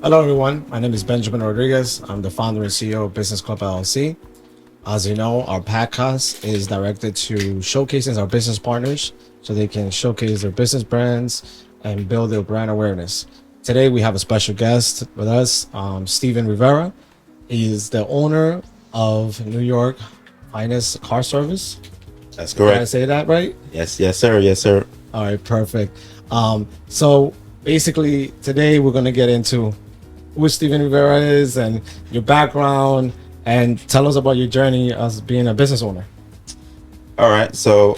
Hello, everyone. My name is Benjamin Rodriguez. I'm the founder and CEO of Business Club LLC. As you know, our podcast is directed to showcasing our business partners so they can showcase their business brands and build their brand awareness. Today, we have a special guest with us, Steven Rivera. He is the owner of New York Finest Car Service. That's Did I correct. say that right? Yes, sir. Yes, sir. All right, perfect. So basically, today we're going to get into who Steven Rivera is and your background, and tell us about your journey as being a business owner. All right. So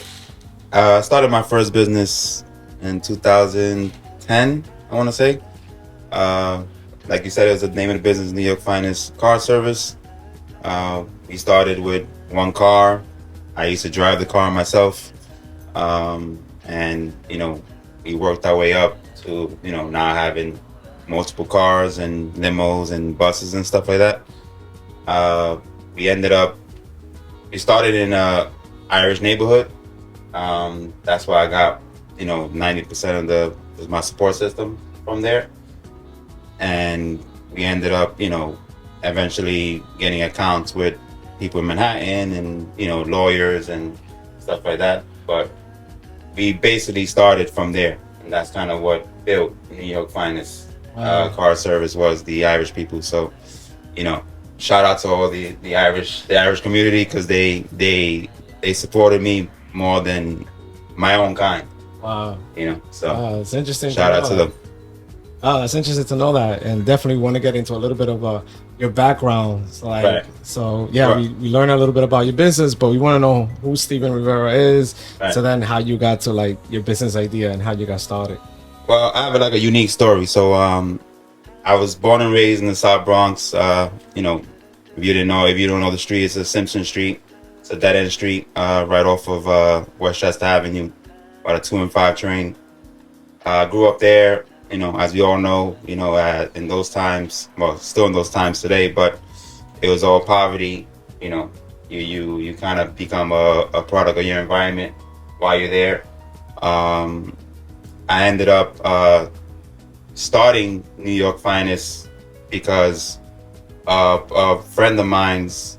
I started my first business in 2010, I want to say. Like you said, it was the name of the business, New York Finest Car Service. We started with one car. I used to drive the car myself. And, we worked our way up to, now having multiple cars and limos and buses and stuff like that. We started in a Irish neighborhood. That's why I got, 90% of my support system from there. And we ended up, eventually getting accounts with people in Manhattan and, lawyers and stuff like that. But we basically started from there. And that's kind of what built New York Finest car service, was the Irish people. So, shout out to all the Irish community, because they supported me more than my own kind. Wow. So It's interesting. shout out to them. It's interesting to know that, and definitely want to get into a little bit of your background. Right. So yeah, Right. we learn a little bit about your business, but we want to know who Steven Rivera is. Right. So then, how you got to your business idea and how you got started. Well, I have a unique story. So I was born and raised in the South Bronx. If you don't know the street, it's a Simpson Street. It's a dead end street right off of Westchester Avenue, about a 2 and 5 train. Grew up there. As we all know, in those times, well, still in those times today, but it was all poverty. You kind of become a product of your environment while you're there. I ended up starting New York Finest because a friend of mine's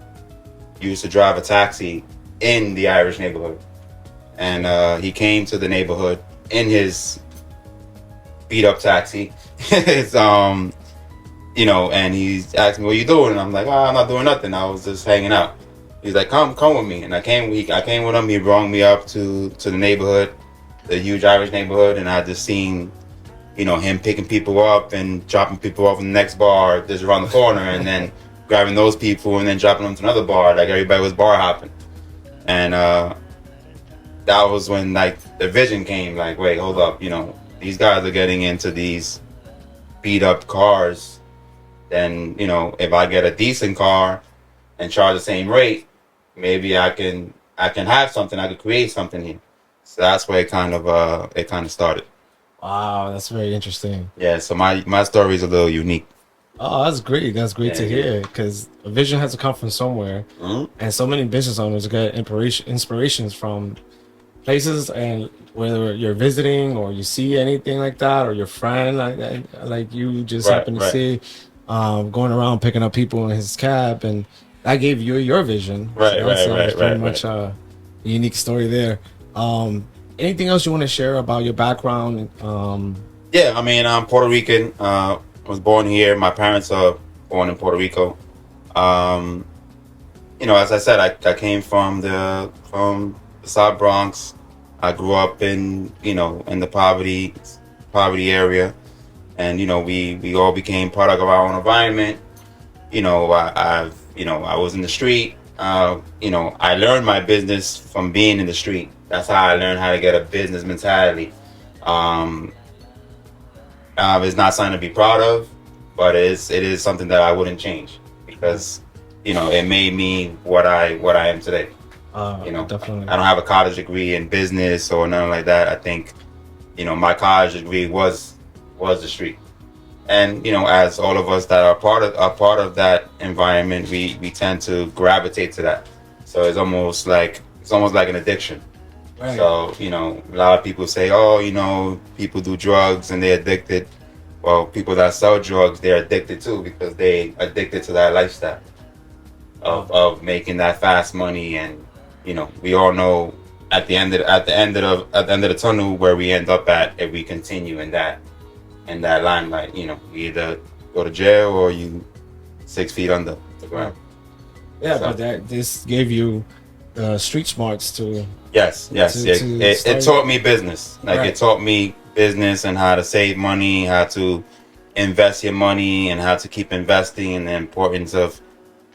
used to drive a taxi in the Irish neighborhood. And he came to the neighborhood in his beat up taxi. It's, and he's asking me, "What you doing?" And I'm like, "I'm not doing nothing. I was just hanging out." He's like, come with me. And I came with him. He brought me up to the neighborhood, the huge Irish neighborhood. And I just seen, him picking people up and dropping people off in the next bar just around the corner, and then grabbing those people and then dropping them to another bar. Like everybody was bar hopping. And that was when the vision came, wait, hold up, these guys are getting into these beat up cars. Then, if I get a decent car and charge the same rate, maybe I can have something. I could create something here. So that's where it kind of started. Wow, that's very interesting. Yeah. So my story is a little unique. Oh, that's great. That's great to hear, because a vision has to come from somewhere. Mm-hmm. And so many business owners get inspirations from places, and whether you're visiting or you see anything like that, or your friend like you just happen to see going around picking up people in his cab, and that gave you your vision. Right. Very much a unique story there. Anything else you want to share about your background? Yeah, I'm Puerto Rican. Was born here. My parents are born in Puerto Rico. As I said, I came from the South Bronx. I grew up in the poverty area, and we all became product of our own environment. I was in the street. I learned my business from being in the street. That's how I learned how to get a business mentality. It's not something to be proud of, but it is something that I wouldn't change, because it made me what I am today. Definitely. I don't have a college degree in business or nothing like that. I think my college degree was the street. And as all of us that are part of that environment, we tend to gravitate to that. So it's almost like an addiction. Right. So a lot of people say, oh, people do drugs and they're addicted. Well, people that sell drugs, they're addicted too because they addicted to that lifestyle of making that fast money. And we all know at the end of the tunnel where we end up at if we continue in that limelight. You either go to jail or you 6 feet under the ground. Yeah, but this gave you the street smarts to. Yes. It taught me business. Like Right. it taught me business and how to save money, how to invest your money, and how to keep investing, and the importance of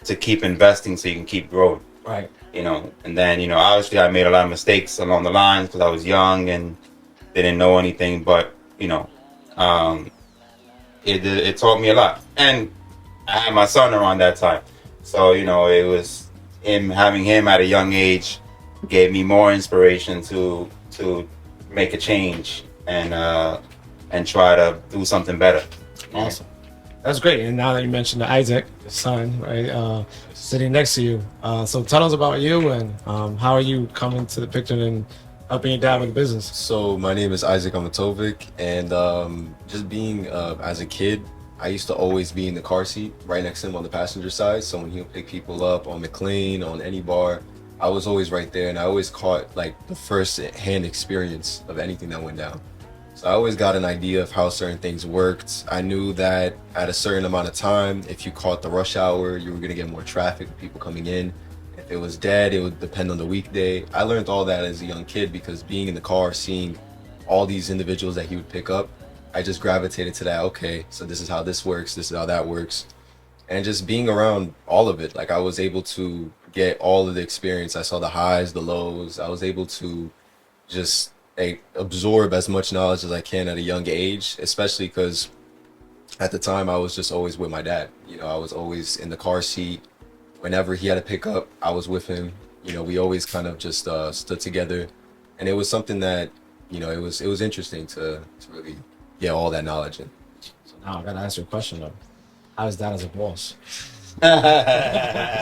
to keep investing so you can keep growing. Right. And then obviously I made a lot of mistakes along the lines because I was young and didn't know anything. But it taught me a lot, and I had my son around that time, so it was having him at a young age gave me more inspiration to make a change and try to do something better. Awesome. That's great. And now that you mentioned the Isaac, your son, right, sitting next to you. So tell us about you and how are you coming to the picture and helping your dad with the business? So my name is Isaac Amatovic, and just being as a kid, I used to always be in the car seat right next to him on the passenger side. So when he would pick people up on McLean, on any bar, I was always right there, and I always caught like the first-hand experience of anything that went down. So I always got an idea of how certain things worked. I knew that at a certain amount of time, if you caught the rush hour, you were gonna get more traffic with people coming in. If it was dead, it would depend on the weekday. I learned all that as a young kid because being in the car, seeing all these individuals that he would pick up, I just gravitated to that. Okay, so this is how this works, this is how that works. And just being around all of it, like I was able to get all of the experience. I saw the highs, the lows. I was able to just absorb as much knowledge as I can at a young age, especially because at the time I was just always with my dad. I was always in the car seat. Whenever he had to pick up, I was with him. We always kind of just stood together, and it was something that it was interesting to really get all that knowledge in. So now I gotta ask you a question though. How's that as a boss? He's a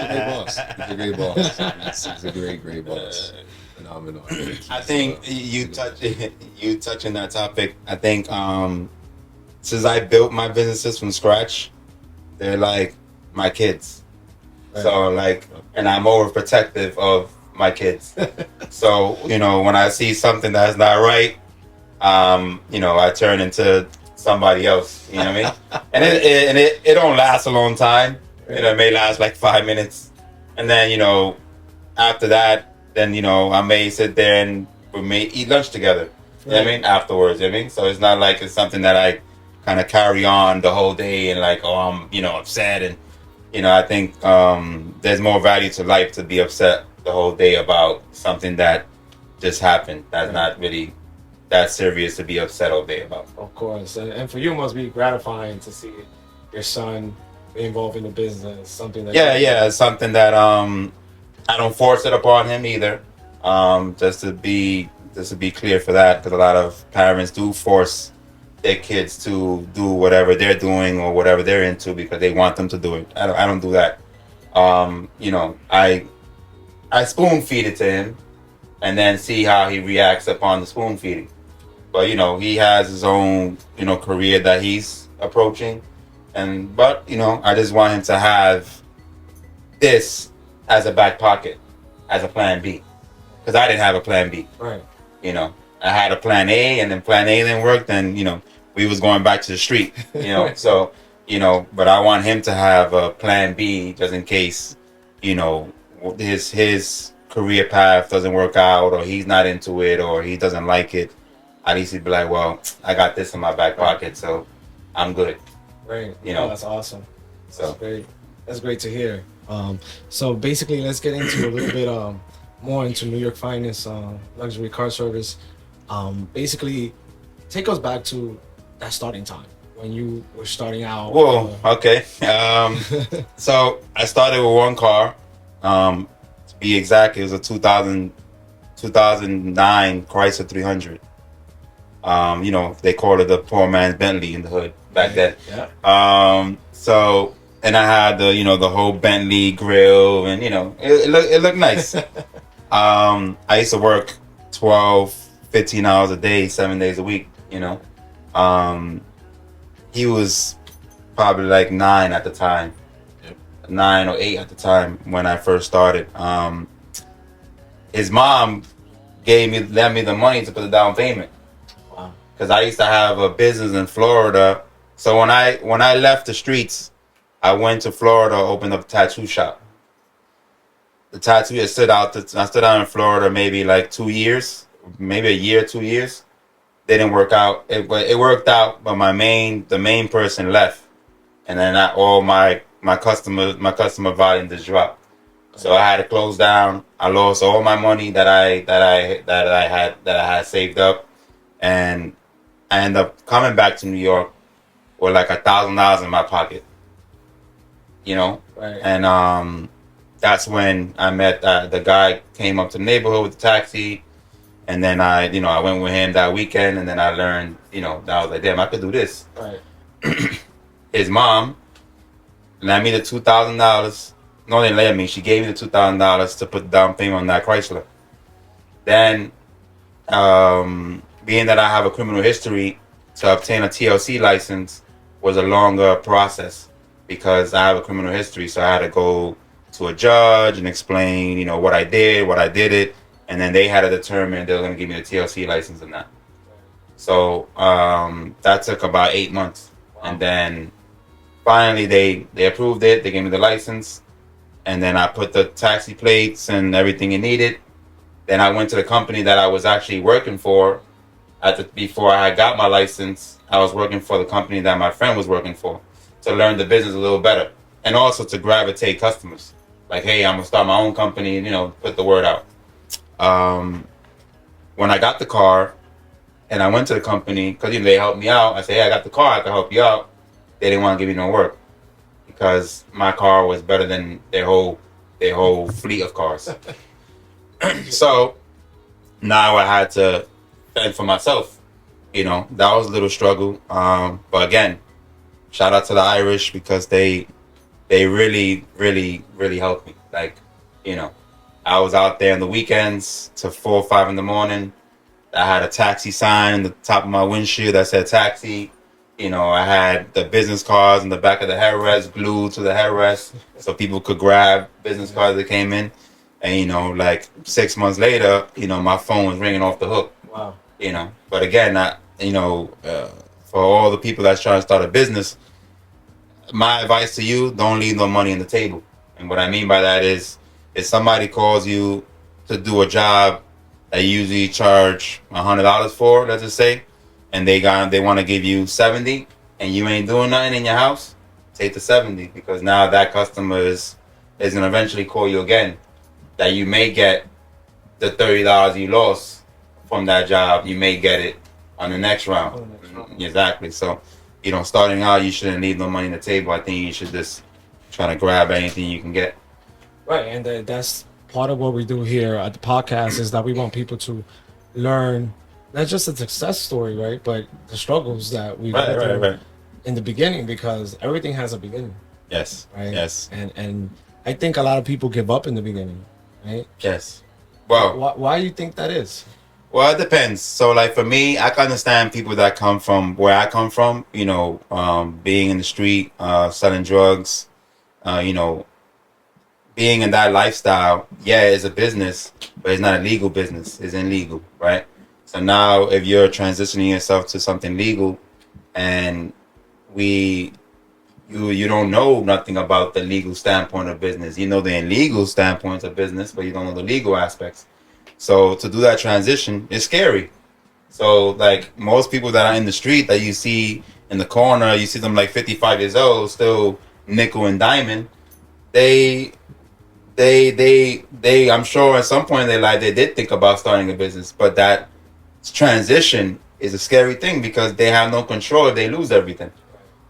great boss. He's a great boss. He's a great boss. Phenomenal. I think you touching that topic. I think since I built my businesses from scratch, they're like my kids. Right. So and I'm overprotective of my kids. So when I see something that's not right, I turn into somebody else. You know what I mean? And it don't last a long time. It may last like 5 minutes, and then after that, then I may sit there and we may eat lunch together. You know what I mean? Afterwards, you know what I mean? So it's not like it's something that I kind of carry on the whole day and I'm upset. And I think there's more value to life to be upset the whole day about something that just happened. That's not really that serious to be upset all day about. Of course. And for you, it must be gratifying to see your son be involved in the business, something that... Yeah, it's something that I don't force it upon him either. Just to be clear for that, because a lot of parents do force their kids to do whatever they're doing or whatever they're into because they want them to do it. I don't do that. I spoon feed it to him and then see how he reacts upon the spoon feeding. But he has his own career that he's approaching, but I just want him to have this as a back pocket, as a plan B, because I didn't have a plan B. Right. I had a plan A, and then plan A didn't work. Then we was going back to the street. So but I want him to have a plan B just in case his career path doesn't work out, or he's not into it, or he doesn't like it. At least he'd be like, well, I got this in my back pocket, so I'm good. Right. That's awesome. So That's great. That's great to hear. So basically, let's get into a little bit more into New York Finest luxury car service. Basically, take us back to that starting time when you were starting out. Whoa, okay. So I started with one car. To be exact, it was a 2009 Chrysler 300. They called it the poor man's Bentley in the hood back then. Yeah. So, and I had the whole Bentley grill, and it looked nice. I used to work 12, 15 hours a day, 7 days a week. he was probably like 9 at the time. Yep. 9 or 8 at the time when I first started. His mom lent me the money to put the down payment. Wow. Because I used to have a business in Florida. So when I left the streets, I went to Florida, opened up a tattoo shop. The tattoo I stood out in Florida maybe like 2 years, maybe a year, 2 years. Didn't work out. It worked out, but the main person left, and then all my customer volume just dropped. So I had to close down. I lost all my money that I had saved up, and I ended up coming back to New York with like $1,000 in my pocket. You know, Right. and that's when I met the guy. Came up to the neighborhood with the taxi, and then I went with him that weekend, and then I learned, that I was like, damn, I could do this. Right. His mom lent me the $2,000. No, they didn't let me. She gave me the $2,000 to put the down payment on that Chrysler. Then, being that I have a criminal history, to obtain a TLC license was a longer process because I have a criminal history. So I had to go to a judge and explain, what I did it, and then they had to determine they were going to give me the TLC license or not. So that took about 8 months, and then finally they approved it. They gave me the license. And then I put the taxi plates and everything it needed. Then I went to the company that I was actually working for. Before I got my license, I was working for the company that my friend was working for to learn the business a little better. And also to gravitate customers. Like, hey, I'm going to start my own company, put the word out. When I got the car and I went to the company, because they helped me out, I said, hey, I got the car, I can help you out. They didn't want to give me no work, because my car was better than their whole fleet of cars. So now I had to fend for myself. That was a little struggle. But again, shout out to the Irish, because they really, really, really helped me. Like, I was out there on the weekends till 4 or 5 in the morning. I had a taxi sign on the top of my windshield that said taxi. I had the business cards in the back of the headrest glued to the headrest so people could grab business cards that came in. And, like 6 months later, my phone was ringing off the hook. Wow. But again, for all the people that's trying to start a business, my advice to you, don't leave no money on the table. And what I mean by that is, if somebody calls you to do a job that you usually charge $100 for, let's just say, and they want to give you 70, and you ain't doing nothing in your house, take the 70, because now that customer is gonna eventually call you again. That you may get the $30 you lost from that job, you may get it on the next round. Exactly. So, starting out, you shouldn't leave no money on the table. I think you should just try to grab anything you can get. Right, and that's part of what we do here at the podcast, is that we want people to learn not just a success story, right, but the struggles that we went through in the beginning, because everything has a beginning. Yes. Right. Yes. And I think a lot of people give up in the beginning, right? Yes. Well, why do you think that is? Well, it depends. So, like, for me, I can understand people that come from where I come from, being in the street, selling drugs, being in that lifestyle. Yeah, it's a business, but it's not a legal business. It's illegal, right? So now if you're transitioning yourself to something legal, and you don't know nothing about the legal standpoint of business. You know the illegal standpoint of business, but you don't know the legal aspects. So to do that transition is scary. So like most people that are in the street that you see in the corner, you see them like 55 years old, still nickel and diamond. They I'm sure at some point in their life they did think about starting a business, but that transition is a scary thing because they have no control if they lose everything.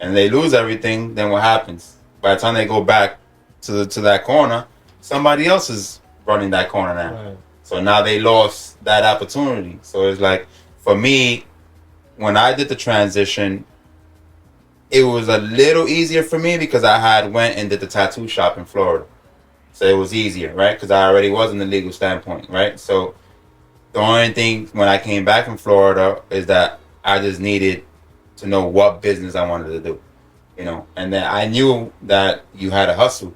And they lose everything, then what happens? By the time they go back to that corner, somebody else is running that corner now. Right. So now they lost that opportunity. So it's like, for me, when I did the transition, it was a little easier for me because I had went and did the tattoo shop in Florida. So it was easier, right? Because I already was in the legal standpoint, right? So the only thing when I came back from Florida is that I just needed to know what business I wanted to do, you know. And then I knew that you had to hustle,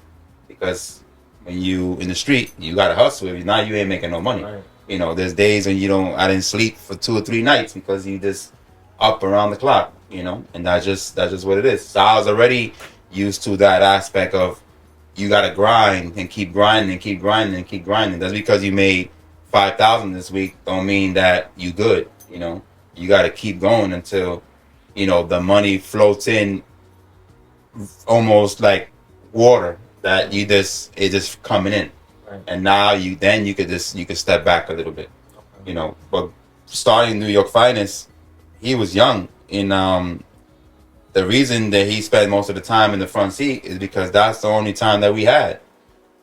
because when you in the street, you got to hustle. If not, you ain't making no money. Right. You know, there's days when I didn't sleep for 2 or 3 nights because you just up around the clock, you know, and that's just what it is. So I was already used to that aspect of, you got to grind and keep grinding and keep grinding and keep grinding. That's because you made 5,000 this week don't mean that you good, you know. You got to keep going until, you know, the money floats in almost like water, that it just coming in. Right. And now you could step back a little bit, you know. But starting New York Finest, he was young, and the reason that he spent most of the time in the front seat is because that's the only time that we had,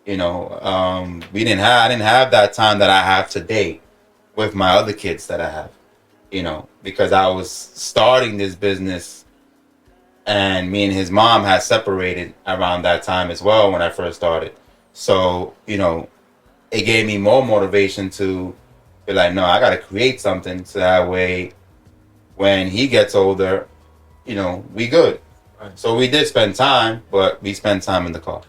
you know. I didn't have that time that I have today with my other kids that I have, you know, because I was starting this business, and me and his mom had separated around that time as well when I first started. So, you know, it gave me more motivation to be like, no, I got to create something, so that way when he gets older, you know, we good. Right. So we did spend time, but we spent time in the car.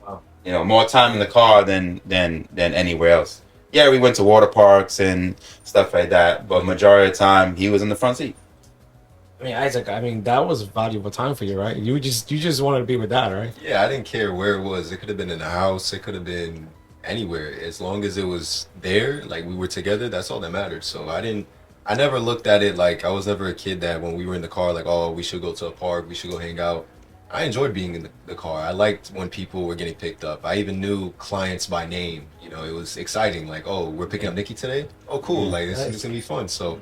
Wow. You know, more time in the car than anywhere else. Yeah, we went to water parks and stuff like that, but majority of the time he was in the front seat. I mean, Isaac, I mean, that was valuable time for you, right? You just wanted to be with Dad, right? Yeah, I didn't care where it was. It could have been in the house. It could have been anywhere. As long as it was there, like we were together, that's all that mattered. So I never looked at it like, I was never a kid that when we were in the car, like, oh, we should go to a park, we should go hang out. I enjoyed being in the car. I liked when people were getting picked up. I even knew clients by name. You know, it was exciting. Like, oh, we're picking up Nikki today? Oh, cool. Like, this is going to be fun. So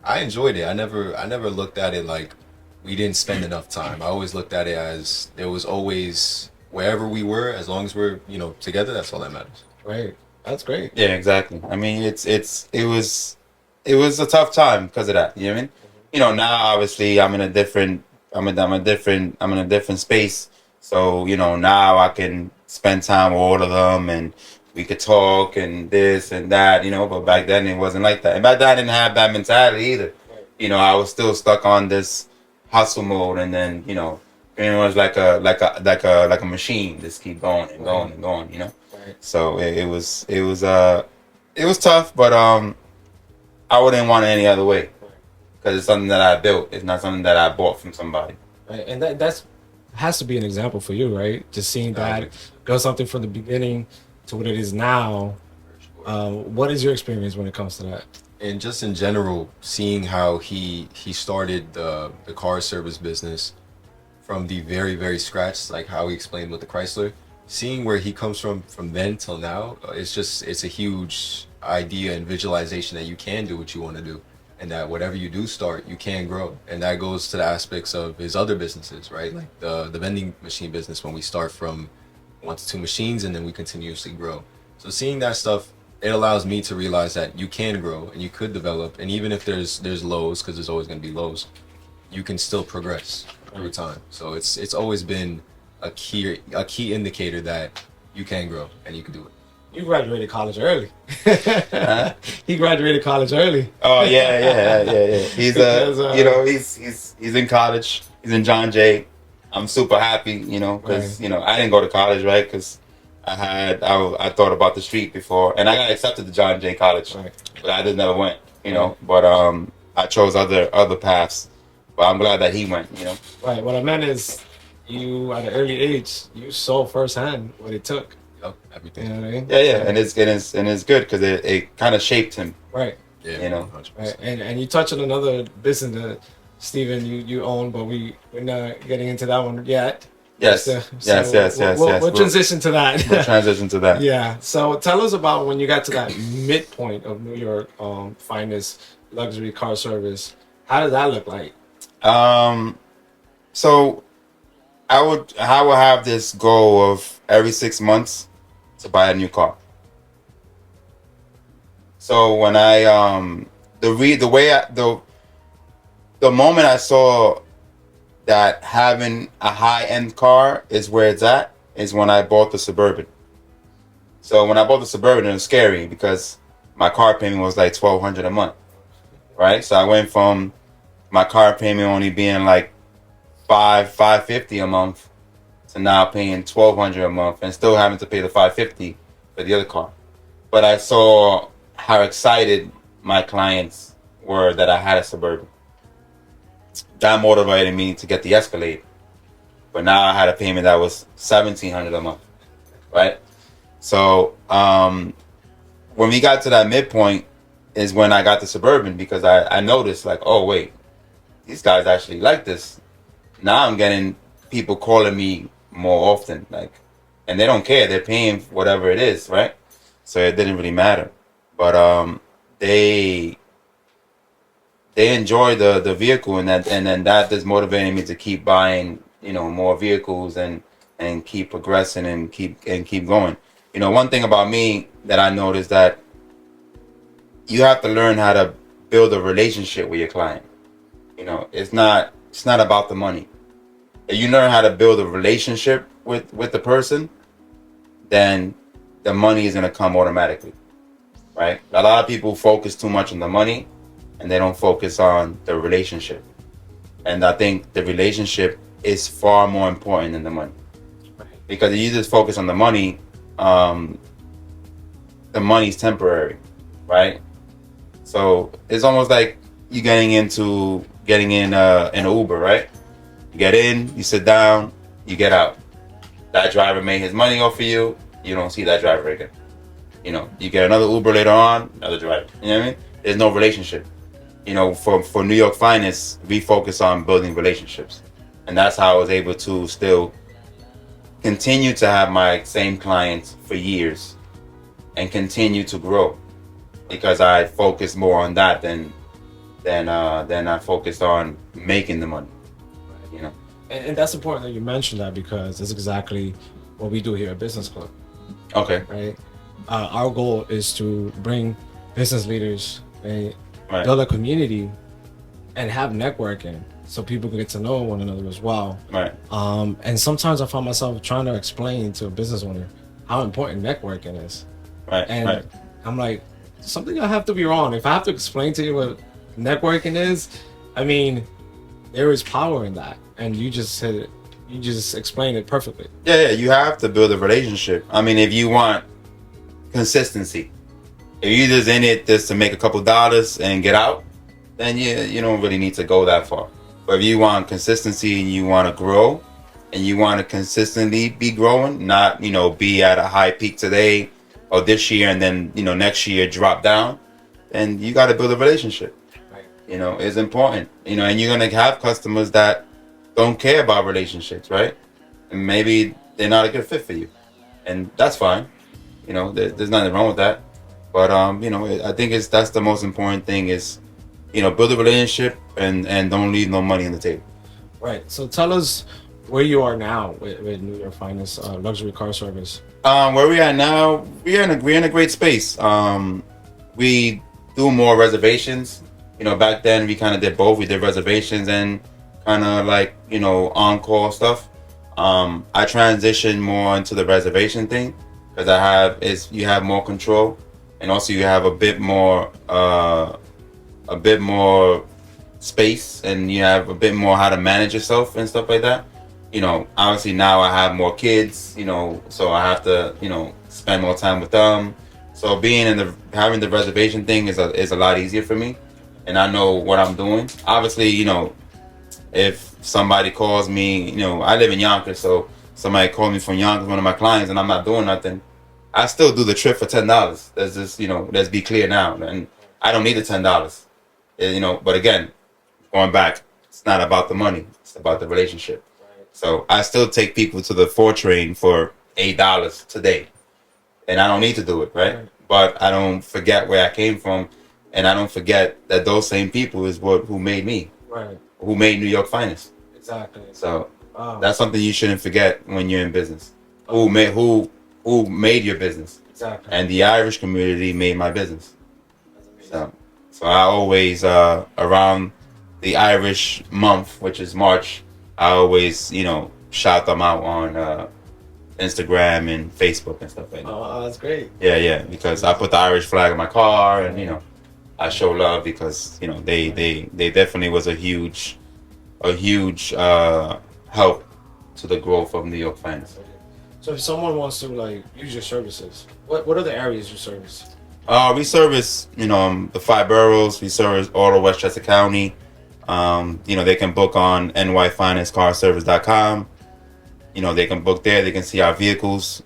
I enjoyed it. I never looked at it like we didn't spend enough time. I always looked at it as there was always, wherever we were, as long as we're, you know, together, that's all that matters. Right. That's great. Yeah, exactly. I mean, it was a tough time because of that. You know what I mean? You know, now obviously I'm in a different space. So, you know, now I can spend time with all of them, and we could talk and this and that, you know. But back then it wasn't like that. And back then I didn't have that mentality either. You know, I was still stuck on this hustle mode, and then, you know, it was like a machine, just keep going and going and going, you know. Right. So it was tough, but I wouldn't want it any other way, because it's something that I built. It's not something that I bought from somebody. Right. And that's has to be an example for you, right? Just seeing Dad go something from the beginning to what it is now. What is your experience when it comes to that? And just in general, seeing how he started the car service business from the very, very scratch, like how he explained with the Chrysler, seeing where he comes from then till now, it's a huge idea and visualization that you can do what you want to do, and that whatever you do start, you can grow. And that goes to the aspects of his other businesses, right? Like the vending machine business, when we start from 1 to 2 machines and then we continuously grow. So seeing that stuff, it allows me to realize that you can grow and you could develop, and even if there's lows, because there's always going to be lows, you can still progress through time. So it's always been a key indicator that you can grow and you can do it. You graduated college early. He graduated college early. Oh yeah. He's you know, he's in college. He's in John Jay. I'm super happy, you know, because you know, I didn't go to college, right? Because I thought about the street before, and I got accepted to John Jay College, but I just never went, you know. But I chose other paths. But I'm glad that he went, you know. Right. What I meant is, you at an early age, you saw firsthand what it took. Everything. You know what I mean? Yeah, and it's good because it kind of shaped him. Right. Yeah, you know. 100%. Right. And you touched on another business that Steven you own, but we're not getting into that one yet. Yes. We'll transition to that. We'll transition to that. Yeah. So tell us about when you got to that midpoint of New York finest luxury car service. How did that look like? So I would have this goal of every 6 months to buy a new car. So when I the moment I saw that having a high-end car is where it's at is when I bought the Suburban. So when I bought the Suburban, it was scary because my car payment was like $1,200 a month, right? So I went from my car payment only being like $550 a month to now paying $1,200 a month and still having to pay the $550 for the other car. But I saw how excited my clients were that I had a Suburban. That motivated me to get the Escalade. But now I had a payment that was $1,700 a month, right? So when we got to that midpoint is when I got the Suburban, because I noticed like, oh wait, these guys actually like this. Now I'm getting people calling me more often, like, and they don't care. They're paying whatever it is, right? So it didn't really matter. But they enjoy the vehicle, and then that is motivating me to keep buying, more vehicles and keep progressing and keep going. One thing about me that I noticed, that you have to learn how to build a relationship with your client. It's not about the money. If you learn how to build a relationship with the person, then the money is going to come automatically, right? A lot of people focus too much on the money and they don't focus on the relationship. And I think the relationship is far more important than the money. Because if you just focus on the money is temporary, right? So it's almost like you getting in an Uber, right? You get in, you sit down, you get out. That driver made his money off of you. You don't see that driver again. You get another Uber later on, another driver. You know what I mean? There's no relationship. For New York Finest, we focus on building relationships. And that's how I was able to still continue to have my same clients for years and continue to grow, because I focused more on that than I focused on making the money. And that's important that you mentioned that, because that's exactly what we do here at Business Club. Okay. Right. Our goal is to bring business leaders, right, build a community, and have networking, so people can get to know one another as well. Right. And sometimes I find myself trying to explain to a business owner how important networking is. Right. And I'm like, something I have to be wrong. If I have to explain to you what networking is, I mean, there is power in that. And you just said it. You just explained it perfectly. Yeah, you have to build a relationship. I mean, if you want consistency, if you're just in it just to make a couple dollars and get out, then you don't really need to go that far. But if you want consistency and you want to grow, and you want to consistently be growing, not be at a high peak today or this year and then next year drop down, then you got to build a relationship. Right. It's important. And you're gonna have customers that don't care about relationships, right? And maybe they're not a good fit for you, and that's fine. There's nothing wrong with that. But I think that's the most important thing is, build a relationship and don't leave no money on the table. Right. So tell us where you are now with New York Finest luxury car service. Where we are now, we're in a great space. We do more reservations. Back then we kind of did both. We did reservations and kind of like on-call stuff. I transitioned more into the reservation thing because you have more control, and also you have a bit more space, and you have a bit more how to manage yourself and stuff like that. Obviously now I have more kids, so I have to spend more time with them. So having the reservation thing is a lot easier for me, and I know what I'm doing. Obviously, if somebody calls me, I live in Yonkers, so somebody called me from Yonkers, one of my clients, and I'm not doing nothing, I still do the trip for $10. Let's just, let's be clear now. And I don't need the $10. But again, going back, it's not about the money. It's about the relationship. Right. So I still take people to the 4 train for $8 today. And I don't need to do it, right? But I don't forget where I came from. And I don't forget that those same people is who made me. Right. Who made New York Finest. Exactly. So that's something you shouldn't forget when you're in business. Who made your business. Exactly. And the Irish community made my business. So I always, around the Irish month, which is March, I always, shout them out on Instagram and Facebook and stuff like that. Oh, that's great. Yeah, because I put the Irish flag on my car, and I show love because they definitely was a huge help to the growth of New York finance. So if someone wants to like use your services, what are the areas you service? We service the 5 boroughs. We service all of Westchester County. They can book on nyfinancecarservice.com. They can book there. They can see our vehicles,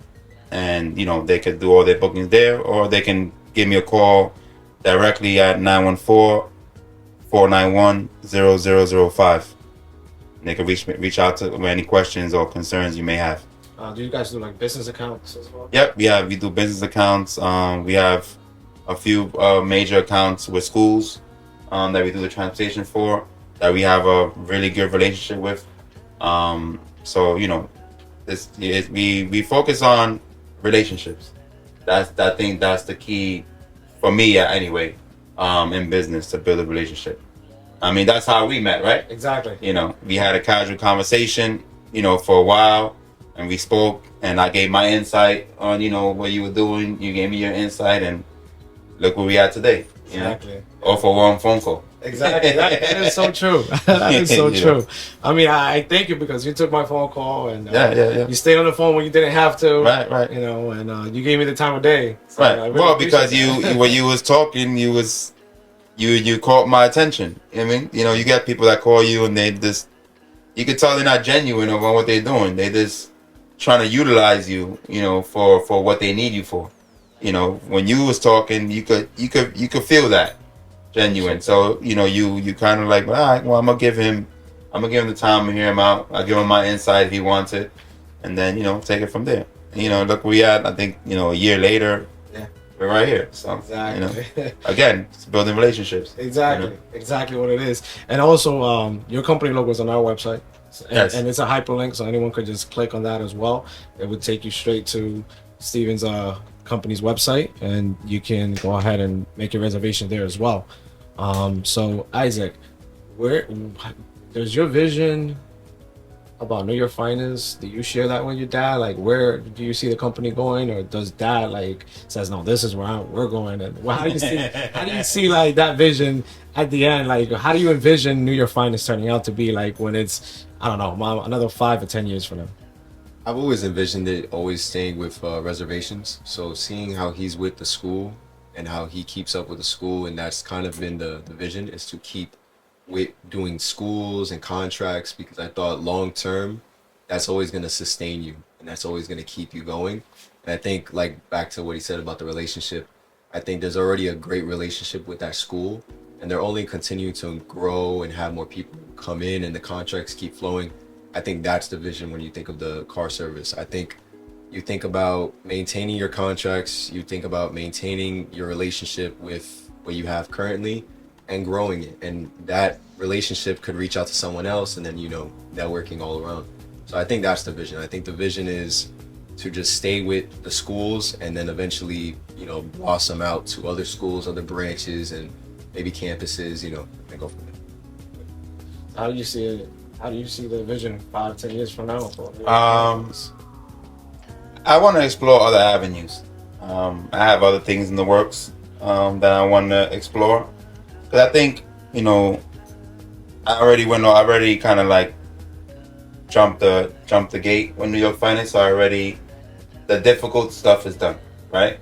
and they can do all their bookings there, or they can give me a call directly at 914-491-0005. And they can reach out to with any questions or concerns you may have. Do you guys do like business accounts as well? Yep, we do business accounts. We have a few major accounts with schools that we do the transportation for, that we have a really good relationship with. We focus on relationships. I think that's the key for me anyway, in business, to build a relationship. I mean, that's how we met, right? Exactly. We had a casual conversation, for a while, and we spoke, and I gave my insight on, what you were doing. You gave me your insight, and look where we are today. Exactly. All for one phone call. Exactly. That is so true. That is so true. I mean, I thank you because you took my phone call and you stayed on the phone when you didn't have to. Right. And you gave me the time of day. So right. Really because when you was talking, you caught my attention. I mean, you get people that call you and they just, you can tell they're not genuine about what they're doing. They just trying to utilize you, for what they need you for. When you was talking, you could feel that genuine. So you kind of like, all right, well, I'm gonna give him the time to hear him out. I'll give him my insight if he wants it, and then take it from there. Look where we at. I think a year later, we're right here. So exactly. Again, it's building relationships. Exactly what it is. And also, your company logo is on our website. Yes. And it's a hyperlink, so anyone could just click on that as well. It would take you straight to Steven's company's website, and you can go ahead and make your reservation there as well. So Isaac, there's your vision about New York Finance? Do you share that with your dad? Like, where do you see the company going, or does dad like says, no, this is where we're going? And how do you see like that vision at the end? Like, how do you envision New York Finance turning out to be like when it's, I don't know, another 5 or 10 years from now? I've always envisioned it always staying with reservations. So seeing how he's with the school and how he keeps up with the school, and that's kind of been the vision, is to keep with doing schools and contracts, because I thought long term that's always going to sustain you and that's always going to keep you going. And I think, like, back to what he said about the relationship, I think there's already a great relationship with that school, and they're only continuing to grow and have more people come in and the contracts keep flowing. I think that's the vision when you think of the car service. I think you think about maintaining your contracts, you think about maintaining your relationship with what you have currently and growing it. And that relationship could reach out to someone else, and then, networking all around. So I think that's the vision. I think the vision is to just stay with the schools and then eventually, blossom out to other schools, other branches, and maybe campuses, and go from there. How do you see it? How do you see the vision 5, 10 years from now? I want to explore other avenues. I have other things in the works that I want to explore. But I think, I already kind of like jumped the gate with New York Finance. The difficult stuff is done, right?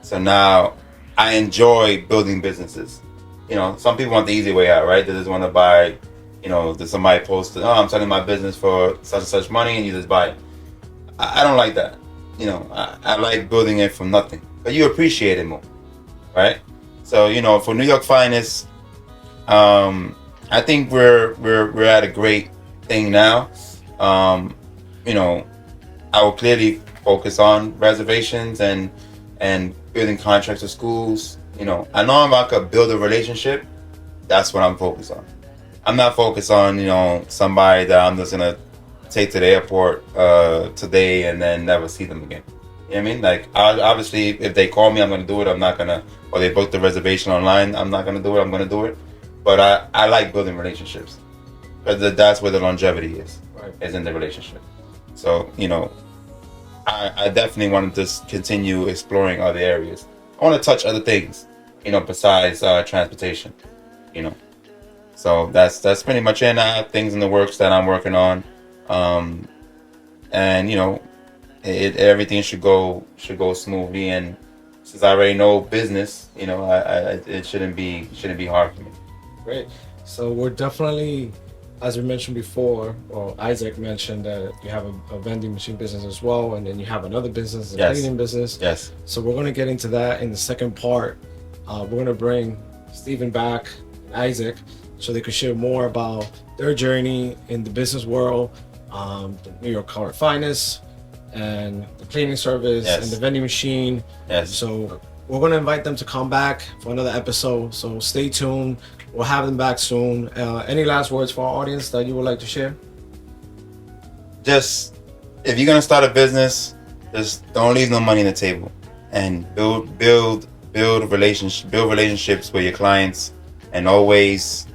So now I enjoy building businesses. Some people want the easy way out, right? They just want to buy, there's somebody posted, oh, I'm selling my business for such and such money, and you just buy it. I don't like that. I like building it from nothing, but you appreciate it more, right? So, for New York Finance, I think we're at a great thing now. I will clearly focus on reservations and building contracts with schools. I know if I could build a relationship, that's what I'm focused on. I'm not focused on, somebody that I'm just gonna take to the airport today and then never see them again. You know what I mean? Like, obviously, if they call me, I'm gonna do it. I'm not gonna, or they book the reservation online, I'm not gonna do it. I'm gonna do it. But I like building relationships, because that's where the longevity is, right? Is in the relationship. So, I definitely want to just continue exploring other areas. I want to touch other things. besides transportation, you know. So that's pretty much it. And I have things in the works that I'm working on, and everything should go smoothly. And since I already know business, it shouldn't be hard for me. Great. So we're definitely, as we mentioned before, or Isaac mentioned that you have a vending machine business as well, and then you have another business, a Yes. cleaning business. Yes. So we're going to get into that in the second part. We're going to bring Steven back, and Isaac, so they could share more about their journey in the business world, the New York Color Finest, and the cleaning service, Yes. and the vending machine. Yes. So we're going to invite them to come back for another episode. So stay tuned. We'll have them back soon. Any last words for our audience that you would like to share? Just, if you're gonna start a business, just don't leave no money on the table, and build relationships with your clients, and always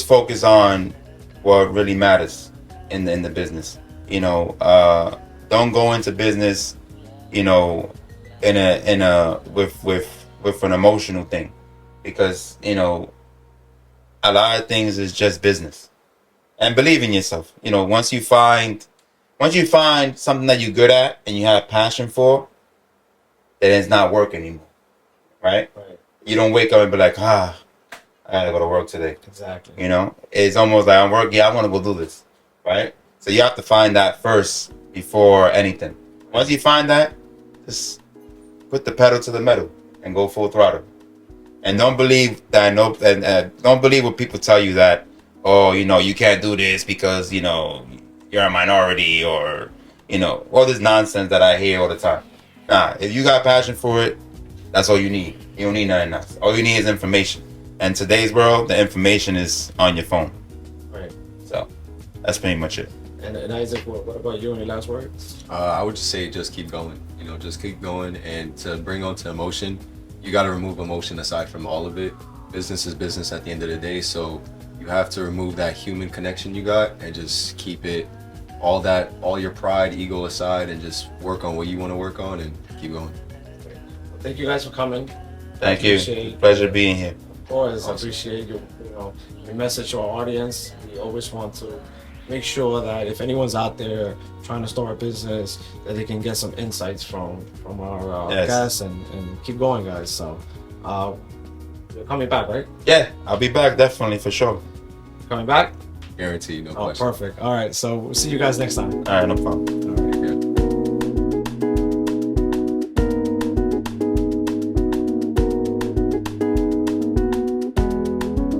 focus on what really matters in the business. Don't go into business, in a with an emotional thing, because a lot of things is just business. And believe in yourself. Once you find something that you're good at and you have passion for, then it's not work anymore. Right? You don't wake up and be like, I gotta go to work today. Exactly. It's almost like I'm working, I wanna go do this. Right? So you have to find that first before anything. Once you find that, just put the pedal to the metal and go full throttle. And don't believe that. Don't believe what people tell you that. Oh, you can't do this because you're a minority, or all this nonsense that I hear all the time. Nah, if you got passion for it, that's all you need. You don't need nothing else. All you need is information. And today's world, the information is on your phone. Right. So that's pretty much it. And Isaac, what about you? Any last words? I would just say just keep going. Just keep going, and to bring on to emotion, you got to remove emotion aside from all of it. Business is business at the end of the day, so you have to remove that human connection you got and just keep it, all your pride, ego aside, and just work on what you want to work on and keep going. Well, thank you guys for coming. Thank you. Pleasure being here. Of course, Awesome. I appreciate your message to our audience. We always want to make sure that if anyone's out there trying to start a business, that they can get some insights from our Yes. guests and keep going, guys. So you're coming back, right? Yeah, I'll be back definitely for sure. Coming back? Guaranteed, no Oh, question. perfect. All right, so we'll see you guys next time. All right, no problem.